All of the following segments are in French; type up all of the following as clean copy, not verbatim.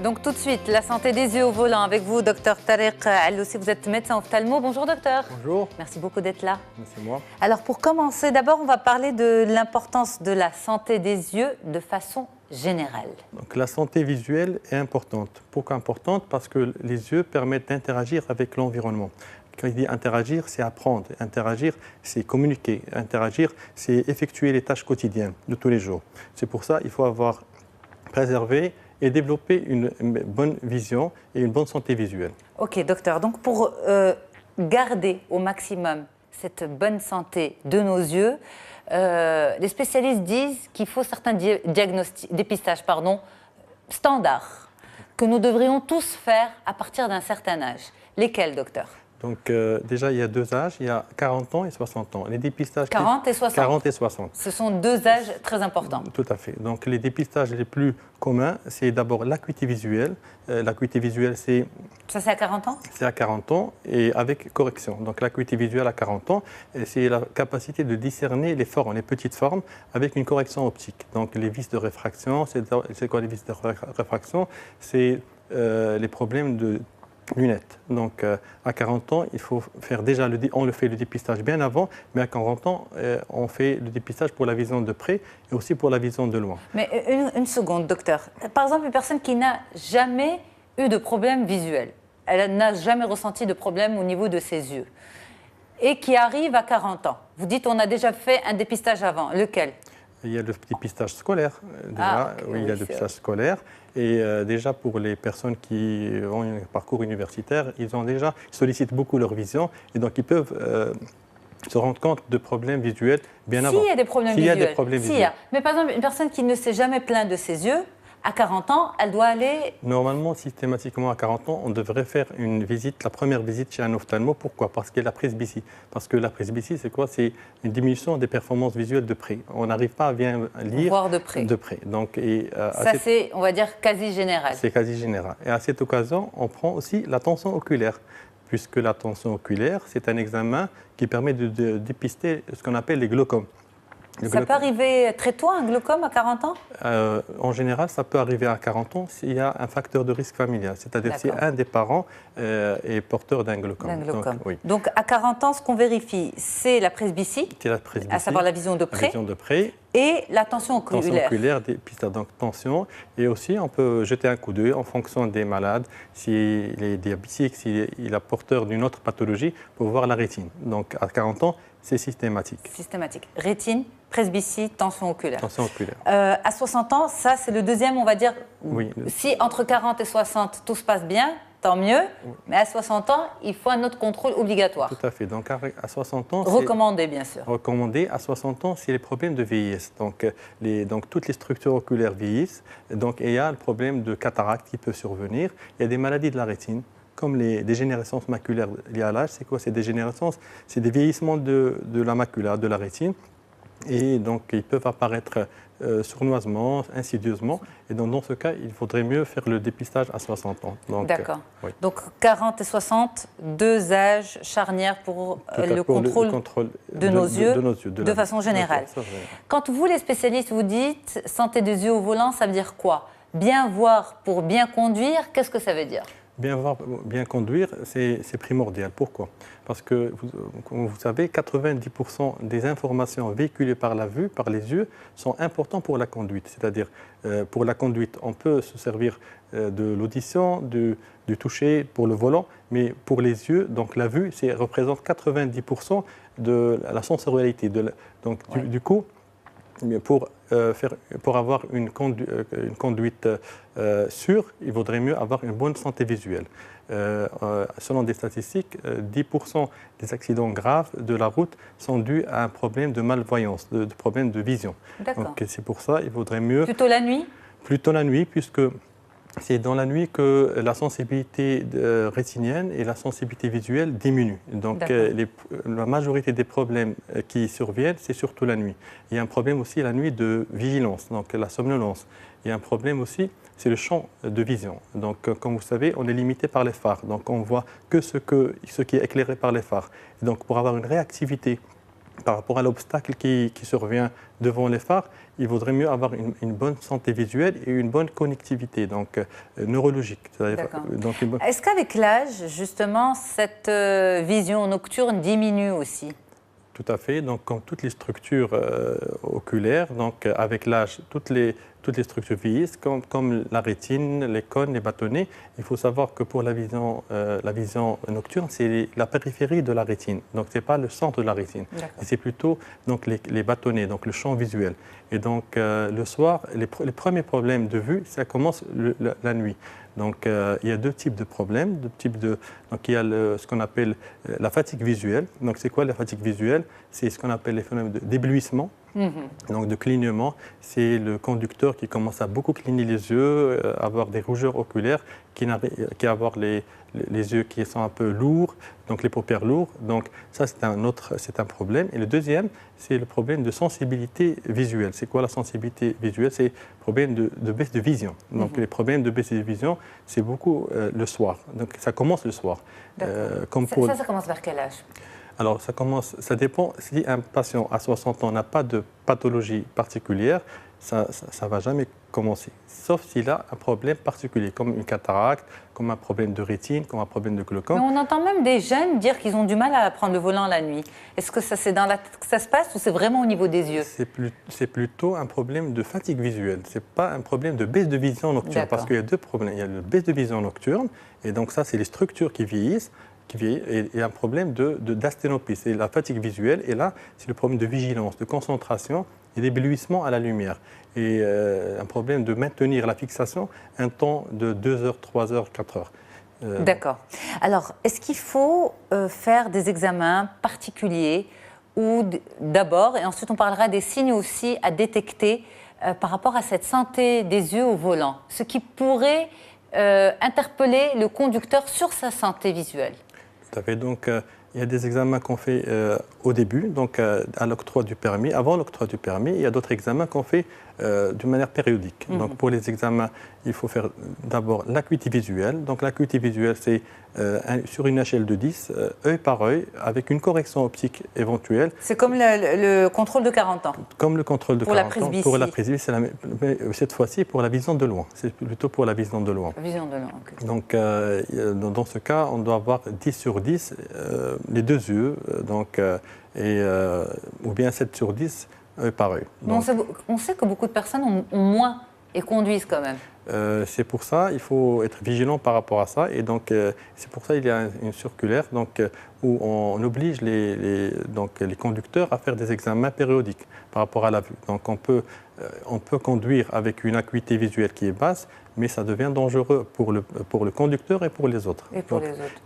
Donc tout de suite, la santé des yeux au volant avec vous, docteur Tariq Alloussi. Vous êtes médecin ophtalmo. Bonjour docteur. Bonjour. Merci beaucoup d'être là. C'est moi. Alors pour commencer, d'abord on va parler de l'importance de la santé des yeux de façon générale. Donc, la santé visuelle est importante. Pourquoi importante? Parce que les yeux permettent d'interagir avec l'environnement. Quand il dit interagir, c'est apprendre. Interagir, c'est communiquer. Interagir, c'est effectuer les tâches quotidiennes de tous les jours. C'est pour ça qu'il faut avoir préservé et développer une bonne vision et une bonne santé visuelle. Ok, docteur. Donc pour garder au maximum cette bonne santé de nos yeux, les spécialistes disent qu'il faut certains dépistages standards que nous devrions tous faire à partir d'un certain âge. Lesquels, docteur? Donc déjà, il y a deux âges, il y a 40 ans et 60 ans. Les dépistages 40 et 60. 40 et 60. Ce sont deux âges très importants. Tout à fait. Donc les dépistages les plus communs, c'est d'abord l'acuité visuelle. L'acuité visuelle, c'est... Ça, c'est à 40 ans? C'est à 40 ans et avec correction. Donc l'acuité visuelle à 40 ans, c'est la capacité de discerner les formes, les petites formes, avec une correction optique. Donc les vis de réfraction, c'est quoi les vis de réfraction? C'est les problèmes de lunettes. Donc à 40 ans, il faut faire déjà on le fait le dépistage bien avant, mais à 40 ans, on fait le dépistage pour la vision de près et aussi pour la vision de loin. Mais une seconde, docteur. Par exemple, une personne qui n'a jamais eu de problème visuel, elle n'a jamais ressenti de problème au niveau de ses yeux, et qui arrive à 40 ans. Vous dites on a déjà fait un dépistage avant. Lequel? Il y a le dépistage scolaire. Oui, il y a le dépistage scolaire. Et déjà, pour les personnes qui ont un parcours universitaire, ils sollicitent beaucoup leur vision. Et donc, ils peuvent se rendre compte de problèmes visuels bien avant. S'il y a des problèmes visuels. Il y a des problèmes visuels. Mais par exemple, une personne qui ne s'est jamais plainte de ses yeux, à 40 ans, elle doit aller... Normalement, systématiquement, à 40 ans, on devrait faire une visite, la première visite chez un ophtalmo. Pourquoi? Parce qu'il y a la presbytie. Parce que la presbytie, c'est quoi? C'est une diminution des performances visuelles de près. On n'arrive pas à bien lire. Voir de près. De près. Donc, ça, c'est, on va dire, quasi général. C'est quasi général. Et à cette occasion, on prend aussi la tension oculaire. Puisque la tension oculaire, c'est un examen qui permet de dépister ce qu'on appelle les glaucomes. Ça peut arriver très tôt, un glaucome, à 40 ans? En général, ça peut arriver à 40 ans s'il y a un facteur de risque familial, c'est-à-dire si un des parents est porteur d'un glaucome. Donc, à 40 ans, ce qu'on vérifie, c'est la presbytie, à savoir la vision de près, et la tension oculaire. Tension oculaire, donc tension. Et aussi, on peut jeter un coup d'œil en fonction des malades, s'il est diabétique, s'il est porteur d'une autre pathologie, pour voir la rétine. Donc, à 40 ans, c'est systématique. Systématique. Rétine, presbytie, tension oculaire. Tension oculaire. À 60 ans, ça, c'est le deuxième, on va dire. Oui. Si entre 40 et 60, tout se passe bien, tant mieux. Oui. Mais à 60 ans, il faut un autre contrôle obligatoire. Tout à fait. Donc, à 60 ans... Recommandé, bien sûr. Recommandé. À 60 ans, c'est les problèmes de vieillesse. Donc, toutes les structures oculaires vieillissent. Donc, il y a le problème de cataracte qui peut survenir. Il y a des maladies de la rétine, comme les dégénérescences maculaires liées à l'âge. C'est quoi ces dégénérescences? C'est des vieillissements de la macula, de la rétine. Et donc, ils peuvent apparaître sournoisement, insidieusement. Et donc, dans ce cas, il faudrait mieux faire le dépistage à 60 ans. D'accord. Oui. Donc, 40 et 60, deux âges charnières pour le contrôle de nos yeux, de façon générale. Quand vous, les spécialistes, vous dites santé des yeux au volant, ça veut dire quoi? Bien voir pour bien conduire, qu'est-ce que ça veut dire? Bien voir, bien conduire, c'est primordial. Pourquoi? Parce que, comme vous savez, 90% des informations véhiculées par la vue, par les yeux, sont importantes pour la conduite. C'est-à-dire, pour la conduite, on peut se servir de l'audition, du toucher pour le volant, mais pour les yeux, donc la vue, représente 90% de la sensorialité. Du coup, pour avoir une conduite sûre, il vaudrait mieux avoir une bonne santé visuelle. Selon des statistiques, 10% des accidents graves de la route sont dus à un problème de malvoyance, de problème de vision. Donc c'est pour ça qu'il vaudrait mieux... Plutôt la nuit? Plutôt la nuit, puisque c'est dans la nuit que la sensibilité rétinienne et la sensibilité visuelle diminuent. Donc la majorité des problèmes qui surviennent, c'est surtout la nuit. Il y a un problème aussi la nuit de vigilance, donc la somnolence. Il y a un problème aussi, c'est le champ de vision. Donc comme vous savez, on est limité par les phares. Donc on voit que ce qui est éclairé par les phares. Et donc pour avoir une réactivité par rapport à l'obstacle qui survient devant les phares, il vaudrait mieux avoir une bonne santé visuelle et une bonne connectivité, donc neurologique. Donc, est-ce qu'avec l'âge, justement, cette vision nocturne diminue aussi? Tout à fait. Donc, comme toutes les structures oculaires, donc avec l'âge, toutes les structures vieillissent, comme la rétine, les cônes, les bâtonnets. Il faut savoir que pour la vision nocturne, c'est la périphérie de la rétine. Donc, ce n'est pas le centre de la rétine. C'est plutôt donc, les bâtonnets, donc le champ visuel. Et donc, le soir, les premiers problèmes de vue, ça commence la nuit. Donc, il y a deux types de problèmes. Donc, il y a ce qu'on appelle la fatigue visuelle. Donc, c'est quoi la fatigue visuelle? C'est ce qu'on appelle les phénomènes d'éblouissement, donc de clignement. C'est le conducteur qui commence à beaucoup cligner les yeux, avoir des rougeurs oculaires, qui avoir les yeux qui sont un peu lourds, donc les paupières lourdes. Donc, ça, c'est un problème. Et le deuxième, c'est le problème de sensibilité visuelle. C'est quoi la sensibilité visuelle? C'est le problème de baisse de vision. Donc, les problèmes de baisse de vision, c'est beaucoup le soir. Donc, ça commence le soir. Ça commence vers quel âge? Alors, ça dépend. Si un patient à 60 ans n'a pas de pathologie particulière, ça ne va jamais commencer. Sauf s'il a un problème particulier, comme une cataracte, comme un problème de rétine, comme un problème de glaucome. Mais on entend même des jeunes dire qu'ils ont du mal à prendre le volant la nuit. Est-ce que c'est dans la tête que ça se passe ou c'est vraiment au niveau des yeux? C'est plutôt un problème de fatigue visuelle. Ce n'est pas un problème de baisse de vision nocturne. Parce qu'il y a deux problèmes. Il y a la baisse de vision nocturne, et donc ça, c'est les structures qui vieillissent. Et un problème d'asthénopie, c'est la fatigue visuelle. Et là, c'est le problème de vigilance, de concentration et d'éblouissement à la lumière. Et un problème de maintenir la fixation un temps de 2 heures, 3 heures, 4 heures. D'accord. Alors, est-ce qu'il faut faire des examens particuliers ou d'abord, et ensuite on parlera des signes aussi à détecter par rapport à cette santé des yeux au volant, ce qui pourrait interpeller le conducteur sur sa santé visuelle? Tout à fait. Donc, il y a des examens qu'on fait au début, donc à l'octroi du permis. Avant l'octroi du permis, il y a d'autres examens qu'on fait de manière périodique. Donc, pour les examens, il faut faire d'abord l'acuité visuelle. Donc, l'acuité visuelle, c'est sur une échelle de 10, œil par œil, avec une correction optique éventuelle. C'est comme le contrôle de 40 ans. Comme le contrôle de 40 ans. Pour la presbytie, mais cette fois-ci pour la vision de loin. C'est plutôt pour la vision de loin. Vision de loin, ok. Donc, dans ce cas, on doit avoir 10 sur 10, les deux yeux, ou bien 7 sur 10, œil par œil. On sait que beaucoup de personnes ont moins et conduisent quand même. C'est pour ça il faut être vigilant par rapport à ça. Et donc, c'est pour ça qu'il y a une circulaire où on oblige les conducteurs à faire des examens périodiques par rapport à la vue. Donc, on peut conduire avec une acuité visuelle qui est basse, mais ça devient dangereux pour le conducteur et pour les autres.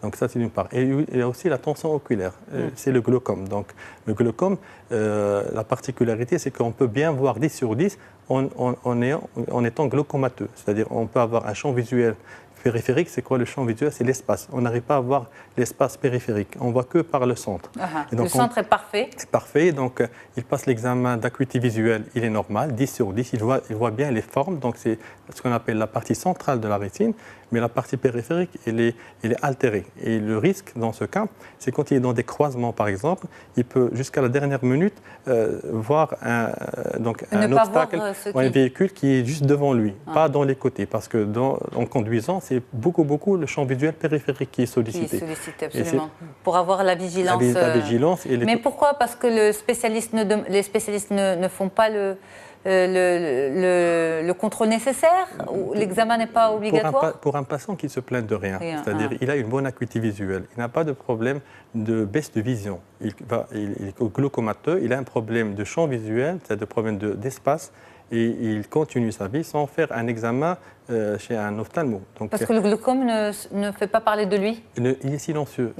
Donc ça, c'est d'une part. Et il y a aussi la tension oculaire, c'est le glaucome. Donc le glaucome, la particularité, c'est qu'on peut bien voir 10 sur 10 en étant glaucomateux. C'est-à-dire on peut avoir un champ visuel périphérique. C'est quoi le champ visuel? C'est l'espace. On n'arrive pas à voir l'espace périphérique. On ne voit que par le centre. Et donc, le centre est parfait? C'est parfait. Donc, il passe l'examen d'acuité visuelle. Il est normal, 10 sur 10. Il voit bien les formes. Donc, c'est ce qu'on appelle la partie centrale de la rétine. Mais la partie périphérique, elle est altérée. Et le risque, dans ce cas, c'est quand il est dans des croisements, par exemple, il peut, jusqu'à la dernière minute, voir un obstacle ou un véhicule qui est juste devant lui, pas dans les côtés. Parce que en conduisant, c'est beaucoup le champ visuel périphérique qui est sollicité. Qui est sollicité, absolument. Pour avoir la vigilance. La vigilance Mais pourquoi? Parce que les spécialistes ne font pas le contrôle nécessaire? Ou l'examen n'est pas obligatoire? Pour un patient qui se plaint de rien. C'est-à-dire il a une bonne acuité visuelle, il n'a pas de problème de baisse de vision, il est glaucomateux, il a un problème de champ visuel, c'est-à-dire un problème d'espace, et il continue sa vie sans faire un examen chez un ophtalmo. Parce que le glaucome ne fait pas parler de lui? Il est silencieux.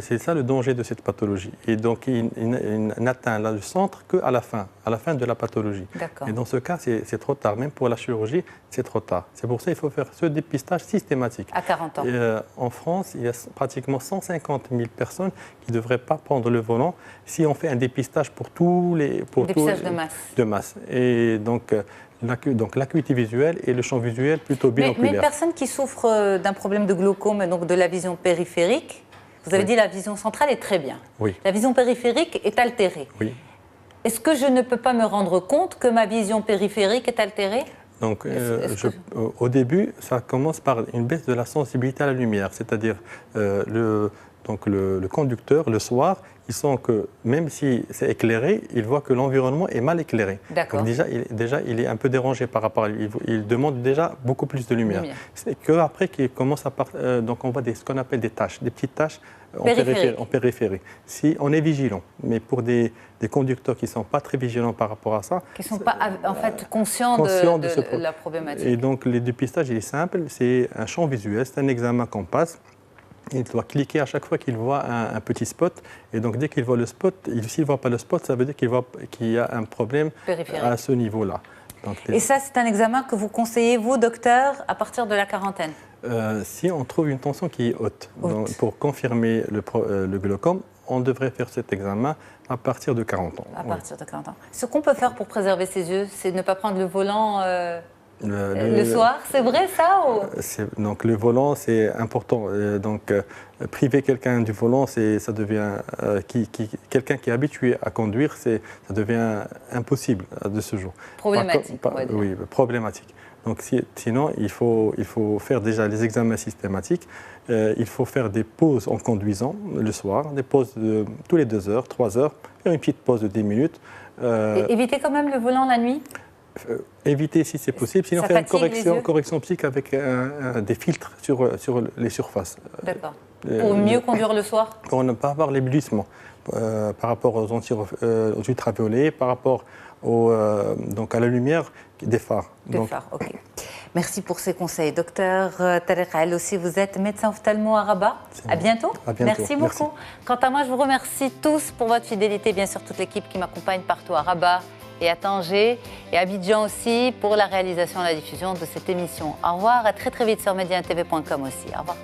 C'est ça le danger de cette pathologie. Et donc, il n'atteint le centre qu'à la fin de la pathologie. Et dans ce cas, c'est trop tard. Même pour la chirurgie, c'est trop tard. C'est pour ça qu'il faut faire ce dépistage systématique. À 40 ans. Et, en France, il y a pratiquement 150 000 personnes qui ne devraient pas prendre le volant si on fait un dépistage pour tous les... Dépistage de masse. Et donc l'acuité visuelle et le champ visuel plutôt binoculaire. Mais une personne qui souffre d'un problème de glaucome, donc de la vision périphérique, Vous avez Oui. dit la vision centrale est très bien. Oui. La vision périphérique est altérée. Oui. Est-ce que je ne peux pas me rendre compte que ma vision périphérique est altérée? Donc, Est-ce que- au début, ça commence par une baisse de la sensibilité à la lumière, c'est-à-dire le conducteur, le soir, il sent que même si c'est éclairé, il voit que l'environnement est mal éclairé. D'accord. Donc déjà, il est un peu dérangé par rapport à lui. Il demande déjà beaucoup plus de lumière. Lumière. C'est qu'après qu'il commence à donc on voit ce qu'on appelle des taches, des petites taches Périphériques. en périphérie. Si on est vigilant, mais pour des conducteurs qui ne sont pas très vigilants par rapport à ça, Qui ne sont pas en fait conscients conscients de de ce la problématique. et donc, le dépistage, il est simple, c'est un champ visuel, c'est un examen qu'on passe. Il doit cliquer à chaque fois qu'il voit un petit spot. Et donc, dès qu'il voit le spot, s'il ne voit pas le spot, ça veut dire qu'il y a un problème Périphérique. à ce niveau-là. Donc, Et ça, c'est un examen que vous conseillez, vous, docteur, à partir de la quarantaine? si on trouve une tension qui est haute, donc, pour confirmer le glaucome, on devrait faire cet examen à partir de 40 ans. À Oui. partir de 40 ans. Ce qu'on peut faire pour préserver ses yeux, c'est ne pas prendre le volant le soir. C'est vrai, ça ou... Donc le volant, c'est important. Priver quelqu'un du volant, ça devient quelqu'un qui est habitué à conduire, ça devient impossible de ce jour. Problématique, on va dire. Oui, problématique. Donc sinon, il faut faire déjà les examens systématiques. Il faut faire des pauses en conduisant le soir, des pauses tous les 2 heures, 3 heures, faire une petite pause de 10 minutes. Et évitez quand même le volant la nuit. Éviter si c'est possible, sinon Ça faire une fatigue les yeux correction optique avec des filtres sur les surfaces. D'accord. Pour mieux conduire le soir. Pour ne pas avoir l'éblouissement par rapport aux ultraviolets, par rapport à la lumière des phares. Des phares, ok. Merci pour ces conseils. Docteur Tariq El aussi, vous êtes médecin ophtalmo à Rabat. À bientôt. À bientôt. Merci beaucoup. Quant à moi, je vous remercie tous pour votre fidélité, bien sûr toute l'équipe qui m'accompagne partout à Rabat et à Tanger et à Abidjan aussi pour la réalisation et la diffusion de cette émission. Au revoir, à très très vite sur mediantv.com aussi. Au revoir.